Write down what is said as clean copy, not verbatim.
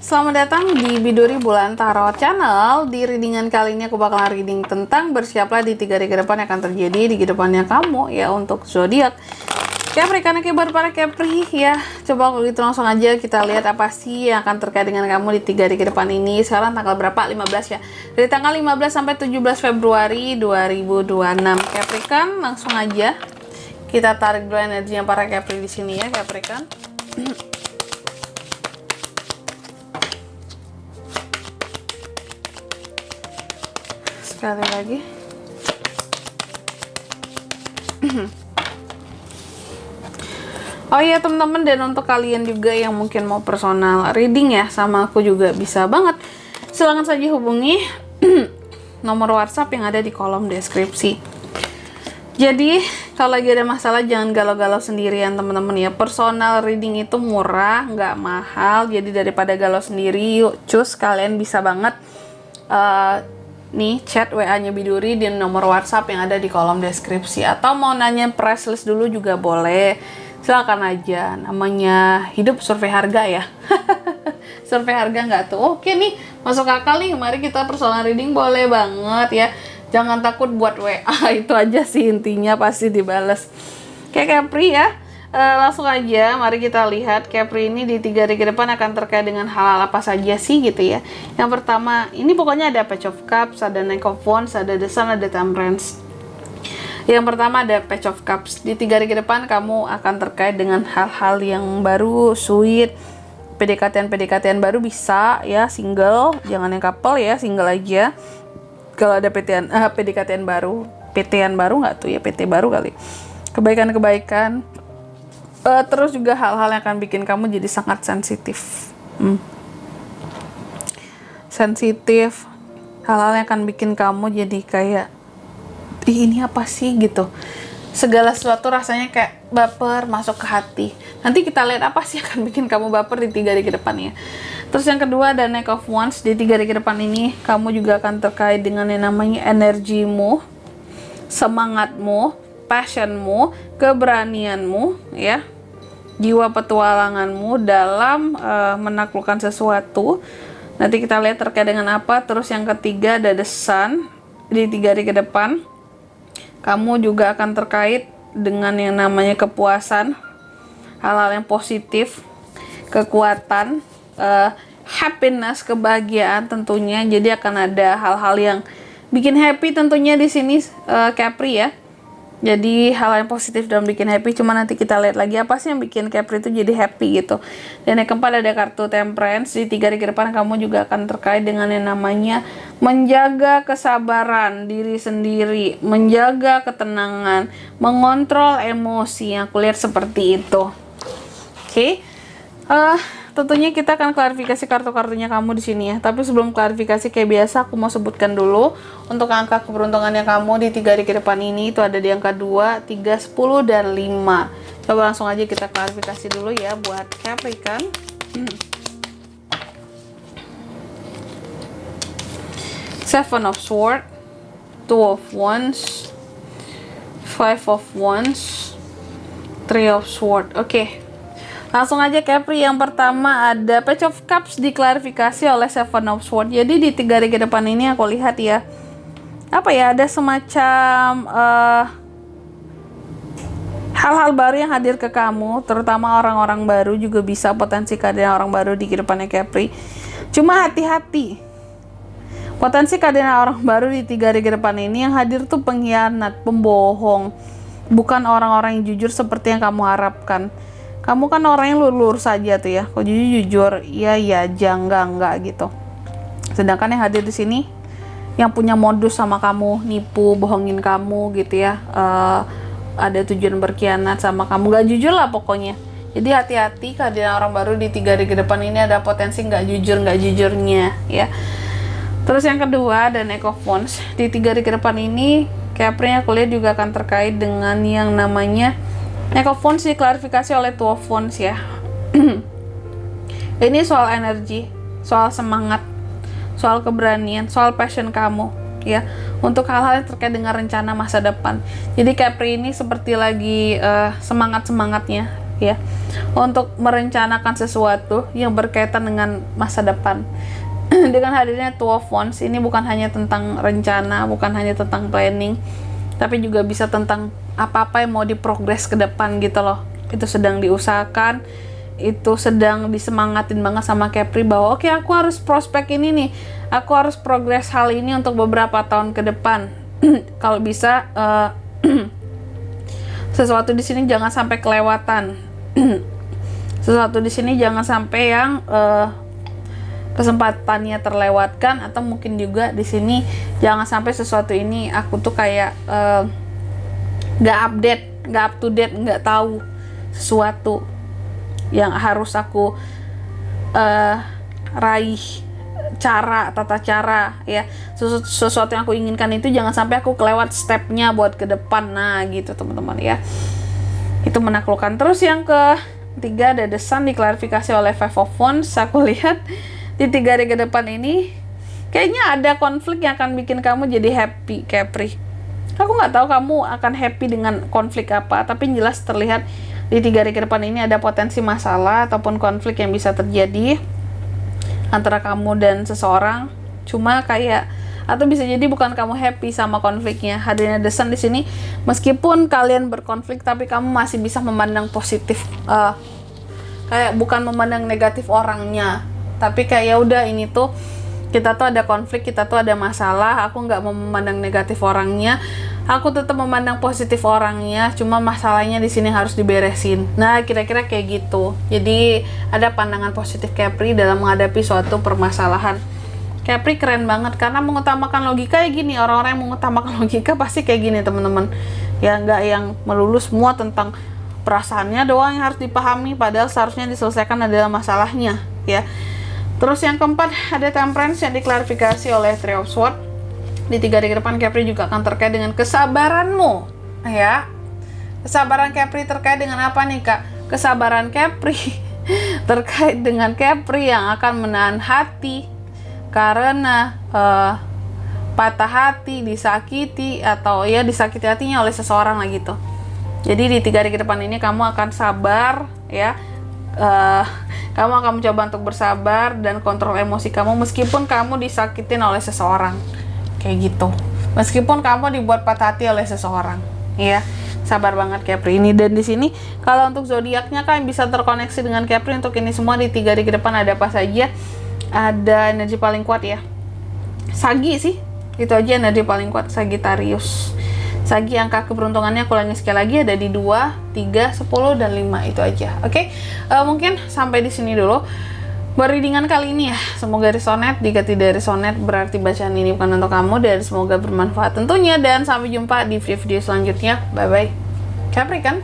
Selamat datang di Biduri Bulan Tarot Channel. Di readingan kali ini aku bakalan reading tentang bersiaplah di 3 hari ke depan yang akan terjadi di kedepannya kamu ya untuk zodiak Capri. Karena kabar para Capri ya. Coba kalau gitu langsung aja kita lihat apa sih yang akan terkait dengan kamu di 3 hari ke depan ini. Sekarang tanggal berapa? 15 ya. Dari tanggal 15 sampai 17 Februari 2026. Capri kan langsung aja kita tarik dulu energinya para Capri di sini ya, Capri kan. Sekali lagi. Oh iya teman-teman, dan untuk kalian juga yang mungkin mau personal reading ya sama aku juga bisa banget. Silahkan saja hubungi nomor WhatsApp yang ada di kolom deskripsi. Jadi kalau lagi ada masalah jangan galau-galau sendirian teman-teman ya. Personal reading itu murah, nggak mahal. Jadi daripada galau sendiri, yuk cus kalian bisa banget nih chat WA-nya Biduri di nomor WhatsApp yang ada di kolom deskripsi, atau mau nanya price list dulu juga boleh, silakan aja. Namanya hidup survei harga ya. Survei harga nggak tuh? Oke nih, masuk akal nih, mari kita personal reading, boleh banget ya. Jangan takut buat WA, itu aja sih intinya, pasti dibales. Kayak Capri ya. Langsung aja mari kita lihat Capri ini di 3 hari ke depan akan terkait dengan hal-hal apa saja sih gitu ya. Yang pertama, ini pokoknya ada Page of Cups, ada Knight of Wands, ada The Sun, ada Temperance. Yang pertama ada Page of Cups. Di 3 hari ke depan kamu akan terkait dengan hal-hal yang baru, sweet, PDKT-PDKT baru bisa ya, single, jangan yang couple ya, single aja. Kalau ada PDKT baru, PT-an baru nggak tuh ya, PT baru kali. Kebaikan-kebaikan. Terus juga hal-hal yang akan bikin kamu jadi sangat sensitif. Sensitif. Hal-hal yang akan bikin kamu jadi kayak, ih ini apa sih gitu. Segala sesuatu rasanya kayak baper, masuk ke hati. Nanti kita lihat apa sih akan bikin kamu baper di 3 hari ke depan ya. Terus yang kedua ada Knight of Wands. Di 3 hari ke depan ini kamu juga akan terkait dengan yang namanya energimu, semangatmu, passionmu, keberanianmu ya, jiwa petualanganmu dalam menaklukkan sesuatu. Nanti kita lihat terkait dengan apa. Terus yang ketiga ada The Sun. Di 3 hari ke depan kamu juga akan terkait dengan yang namanya kepuasan, hal-hal yang positif, kekuatan, happiness, kebahagiaan tentunya. Jadi akan ada hal-hal yang bikin happy tentunya di sini Capri ya. Jadi hal yang positif dan bikin happy. Cuma nanti kita lihat lagi apa sih yang bikin Capri itu jadi happy gitu. Dan yang keempat ada kartu Temperance. Di 3 hari ke depan kamu juga akan terkait dengan yang namanya menjaga kesabaran diri sendiri, menjaga ketenangan, mengontrol emosi. Yang aku lihat seperti itu. Oke. Tentunya kita akan klarifikasi kartu-kartunya kamu di sini ya. Tapi sebelum klarifikasi kayak biasa aku mau sebutkan dulu untuk angka keberuntungannya kamu di 3 hari ke depan ini. Itu ada di angka 2, 3, 10, dan 5. Coba langsung aja kita klarifikasi dulu ya buat Capri kan. Seven of Swords, Two of Wands, Five of Wands, Three of Swords. Oke. Langsung aja Capri, yang pertama ada Page of Cups diklarifikasi oleh Seven of Swords. Jadi di 3 hari ke depan ini aku lihat ya, apa ya, ada semacam hal-hal baru yang hadir ke kamu, terutama orang-orang baru juga bisa potensi kehadiran orang baru di kedepannya Capri. Cuma hati-hati, potensi kehadiran orang baru di 3 hari ke depan ini yang hadir tuh pengkhianat, pembohong, bukan orang-orang yang jujur seperti yang kamu harapkan. Kamu kan orang yang lurus saja tuh ya, kok jujur, iya aja, enggak gitu. Sedangkan yang hadir di sini yang punya modus sama kamu, nipu, bohongin kamu gitu ya, ada tujuan berkhianat sama kamu, gak jujur lah pokoknya. Jadi hati-hati, kehadiran orang baru di 3 hari ke depan ini ada potensi gak jujurnya ya. Terus yang kedua ada Knight of Wands. Di 3 hari ke depan ini Capri aku lihat juga akan terkait dengan yang namanya Knight of Wands diklarifikasi oleh Two of Wands ya. Ini soal energi, soal semangat, soal keberanian, soal passion kamu ya, untuk hal-hal yang terkait dengan rencana masa depan. Jadi Capri ini seperti lagi semangat-semangatnya ya, untuk merencanakan sesuatu yang berkaitan dengan masa depan. Dengan hadirnya Two of Wands ini bukan hanya tentang rencana, bukan hanya tentang planning, tapi juga bisa tentang apa-apa yang mau diprogres ke depan gitu loh. Itu sedang diusahakan, itu sedang disemangatin banget sama Capri bahwa oke, aku harus prospek ini nih, aku harus progres hal ini untuk beberapa tahun ke depan. Kalau bisa sesuatu di sini jangan sampai kelewatan. Sesuatu di sini jangan sampai yang kesempatannya terlewatkan, atau mungkin juga di sini jangan sampai sesuatu ini aku tuh kayak nggak update, nggak up to date, nggak tahu sesuatu yang harus aku raih, tata cara ya, sesuatu yang aku inginkan itu jangan sampai aku kelewat stepnya buat ke depan. Nah gitu teman-teman ya, itu menaklukkan. Terus yang ketiga ada The Sun, diklarifikasi oleh Five of Wands. Aku lihat di 3 hari ke depan ini kayaknya ada konflik yang akan bikin kamu jadi happy, Capri. Aku nggak tahu kamu akan happy dengan konflik apa, tapi jelas terlihat di 3 hari ke depan ini ada potensi masalah ataupun konflik yang bisa terjadi antara kamu dan seseorang. Cuma kayak, atau bisa jadi bukan kamu happy sama konfliknya. Hadirnya The Sun di sini, meskipun kalian berkonflik tapi kamu masih bisa memandang positif, kayak bukan memandang negatif orangnya, tapi kayak ya udah, ini tuh kita tuh ada konflik, kita tuh ada masalah, aku nggak mau memandang negatif orangnya, aku tetap memandang positif orangnya, cuma masalahnya di sini harus diberesin. Nah kira-kira kayak gitu. Jadi ada pandangan positif Capri dalam menghadapi suatu permasalahan. Capri keren banget karena mengutamakan logika ya gini. Orang-orang yang mengutamakan logika pasti kayak gini teman-teman ya, nggak yang melulu semua tentang perasaannya doang yang harus dipahami, padahal seharusnya diselesaikan adalah masalahnya ya. Terus yang keempat ada Temperance yang diklarifikasi oleh Three of Swords. Di 3 hari ke depan Capri juga akan terkait dengan kesabaranmu ya. Kesabaran Capri terkait dengan apa nih Kak? Kesabaran Capri terkait dengan Capri yang akan menahan hati karena patah hati, disakiti, atau ya disakiti hatinya oleh seseorang lah gitu. Jadi di 3 hari ke depan ini kamu akan sabar ya. Kamu akan mencoba untuk bersabar dan kontrol emosi kamu meskipun kamu disakitin oleh seseorang kayak gitu, meskipun kamu dibuat patah hati oleh seseorang ya. Sabar banget Capri ini. Dan di sini kalau untuk zodiaknya kan bisa terkoneksi dengan Capri untuk ini semua di 3 hari ke depan ada apa saja. Ada energi paling kuat ya, Sagi sih, itu aja energi paling kuat, Sagittarius. Sagi angka keberuntungannya aku ulangi sekali lagi ada di 2, 3, 10 dan 5, itu aja. Oke. Mungkin sampai di sini dulu readingan kali ini ya. Semoga resonate. Jika tidak resonate berarti bacaan ini bukan untuk kamu, dan semoga bermanfaat tentunya, dan sampai jumpa di video-video selanjutnya. Bye bye. Capri kan?